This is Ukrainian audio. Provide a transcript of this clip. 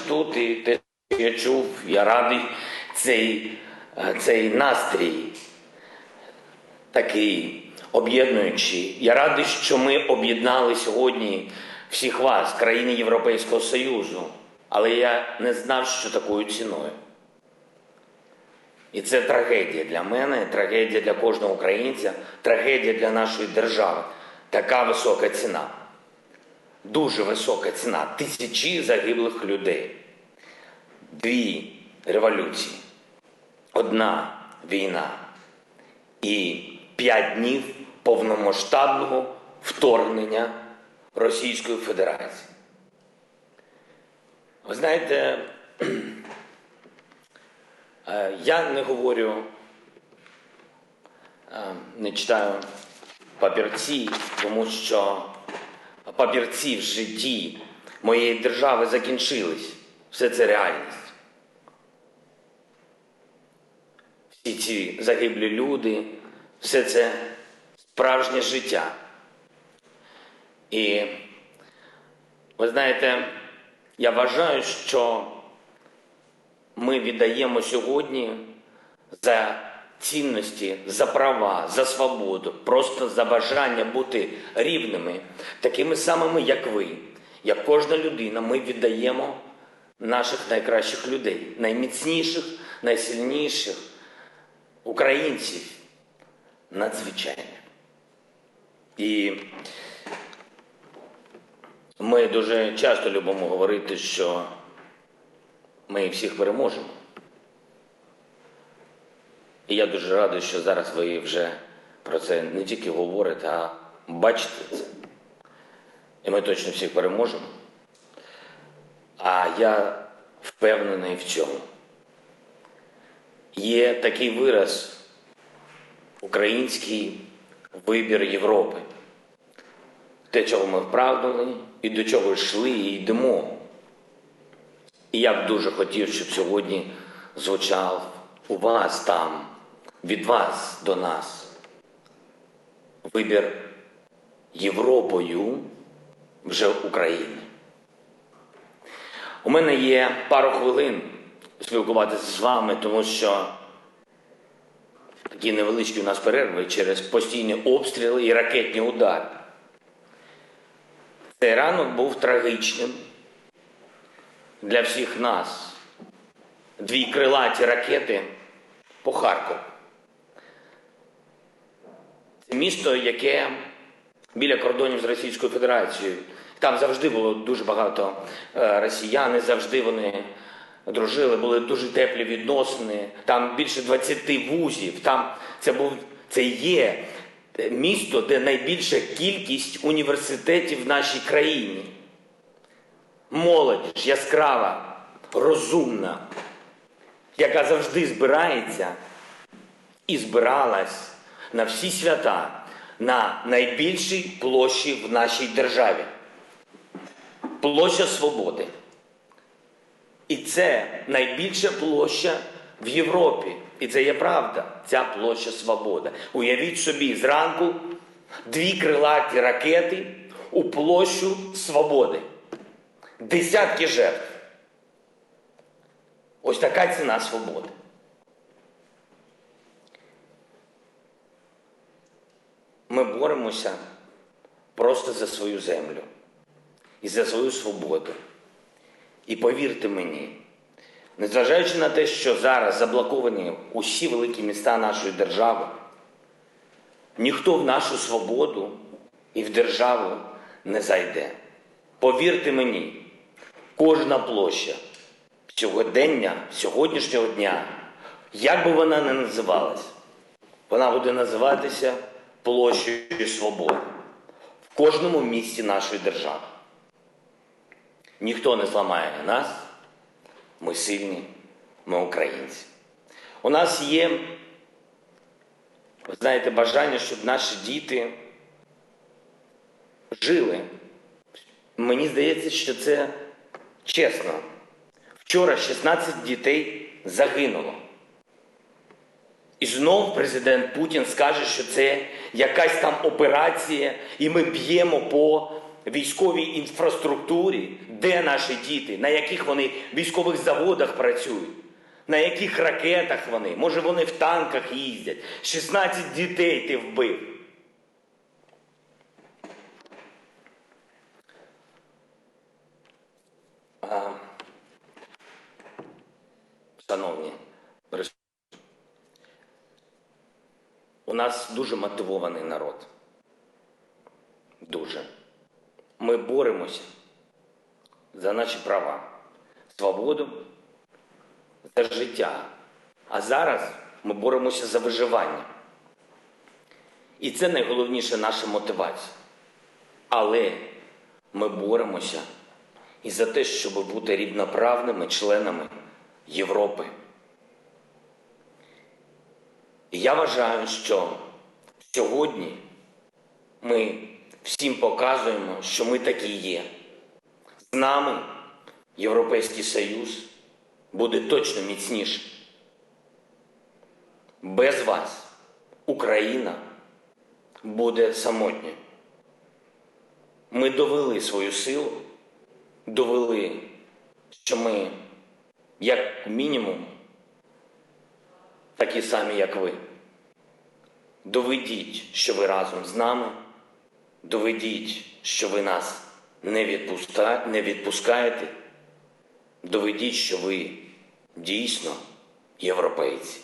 тут, і те, що я чув, я радий цей настрій такий об'єднуючий. Я радий, що ми об'єднали сьогодні всіх вас, країни Європейського Союзу, але я не знав, що такою ціною. І це трагедія для мене, трагедія для кожного українця, трагедія для нашої держави. Така висока ціна. Дуже висока ціна. Тисячі загиблих людей. 2 революції. 1 війна. І 5 днів повномасштабного вторгнення Російської Федерації. Ви знаєте, я не говорю, не читаю папірці, тому що папірці в житті моєї держави закінчились. Все це реальність. Всі ці загиблі люди, все це справжнє життя. І ви знаєте, я вважаю, що ми віддаємо сьогодні за цінності, за права, за свободу, просто за бажання бути рівними, такими самими, як ви, як кожна людина. Ми віддаємо наших найкращих людей, найміцніших, найсильніших українців, надзвичайних. І ми дуже часто любимо говорити, що ми всіх переможемо. І я дуже радий, що зараз ви вже про це не тільки говорите, а бачите це. І ми точно всіх переможемо. А я впевнений в цьому. Є такий вираз «Український вибір Європи». Те, чого ми прагнули, і до чого йшли, і йдемо. І я б дуже хотів, щоб сьогодні звучав у вас там, від вас до нас, вибір Європою вже України. У мене є пару хвилин спілкуватися з вами, тому що такі невеличкі у нас перерви через постійні обстріли і ракетні удари. Цей ранок був трагічним для всіх нас. 2 крилаті ракети по Харкову. Це місто, яке біля кордонів з Російською Федерацією. Там завжди було дуже багато росіян, завжди вони дружили, були дуже теплі відносини. Там більше 20 вузів. Це є місто, де найбільша кількість університетів в нашій країні. Молодь яскрава, розумна, яка завжди збирається і збиралась на всі свята на найбільшій площі в нашій державі. Площа Свободи. І це найбільша площа в Європі. І це є правда, ця площа Свободи. Уявіть собі, зранку 2 крилаті ракети у площу Свободи. Десятки жертв. Ось така ціна свободи. Ми боремося просто за свою землю і за свою свободу. І повірте мені, незважаючи на те, що зараз заблоковані усі великі міста нашої держави, ніхто в нашу свободу і в державу не зайде. Повірте мені, кожна площа сьогоднішнього дня, як би вона не називалась, вона буде називатися площею Свободи в кожному місті нашої держави. Ніхто не зламає нас, ми сильні, ми українці. У нас є, ви знаєте, бажання, щоб наші діти жили. Мені здається, що це чесно. Вчора 16 дітей загинуло. І знов президент Путін скаже, що це якась там операція, і ми б'ємо по військовій інфраструктурі, де наші діти, на яких вони військових заводах працюють, на яких ракетах вони, може вони в танках їздять. 16 дітей ти вбив. Шановні, у нас дуже мотивований народ. Дуже. Ми боремося за наші права, свободу, за життя. А зараз ми боремося за виживання. І це найголовніша наша мотивація. Але ми боремося і за те, щоб бути рівноправними членами Європи. І я вважаю, що сьогодні ми всім показуємо, що ми такі є. З нами Європейський Союз буде точно міцніший. Без вас Україна буде самотня. Ми довели свою силу, довели, що ми, як мінімум, такі самі, як ви. Доведіть, що ви разом з нами. Доведіть, що ви нас не відпускаєте. Доведіть, що ви дійсно європейці.